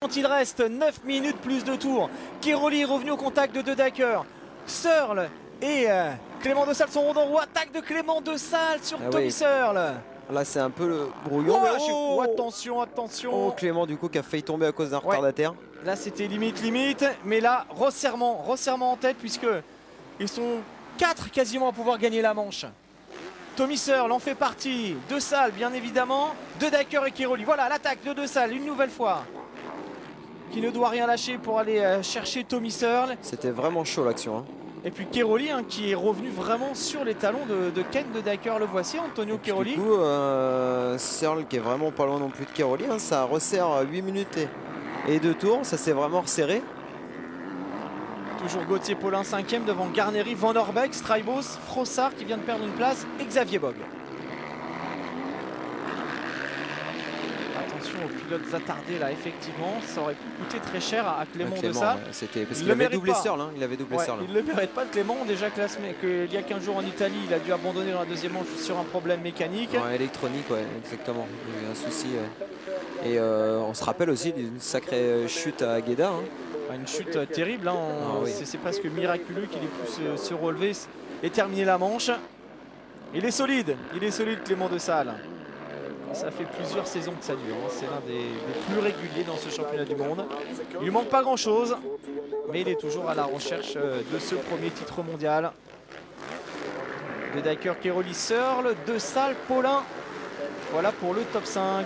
quand il reste 9 minutes plus de tours. Keroli est revenu au contact de Dedacker. Searle et Clément de Sale sont rond en roue. Attaque de Clément de Sale sur Tommy Searle. Là c'est un peu le brouillon. Attention, attention. Oh, Clément du coup qui a failli tomber à cause d'un retardataire. Là c'était limite, mais là resserrement en tête puisque ils sont 4 quasiment à pouvoir gagner la manche. Tommy Searle en fait partie, De Sale bien évidemment, Dedacker et Keroli. Voilà l'attaque de De Sale une nouvelle fois, qui ne doit rien lâcher pour aller chercher Tommy Searle. C'était vraiment chaud l'action. Et puis Keroli qui est revenu vraiment sur les talons de Ken Dedacker. Le voici, Antonio Keroli. Du coup, Searle qui est vraiment pas loin non plus de Keroli. Ça resserre 8 minutes et 2 tours. Ça s'est vraiment resserré. Toujours Gauthier Paulin 5e devant Garneri, Van Orbeek, Straibos, Frossard qui vient de perdre une place et Xavier Bogue. Attention aux pilotes attardés là, effectivement, ça aurait pu coûter très cher à Clément de Sale. C'était parce qu'il avait doublé Searle. Il avait doublé Searle. Il ne le mérite pas, Clément, déjà qu'il y a 15 jours en Italie, il a dû abandonner dans la deuxième manche sur un problème mécanique. Électronique, exactement. Il y a eu un souci. Et on se rappelle aussi d'une sacrée chute à Agueda. Une chute terrible, c'est presque miraculeux qu'il ait pu se relever et terminer la manche. Il est solide Clément de Sale. Ça fait plusieurs saisons que ça dure, c'est l'un des plus réguliers dans ce championnat du monde. Il lui manque pas grand chose, mais il est toujours à la recherche de ce premier titre mondial. Dedacker, Keroli, Searle, De Sale, Paulin. Voilà pour le top 5.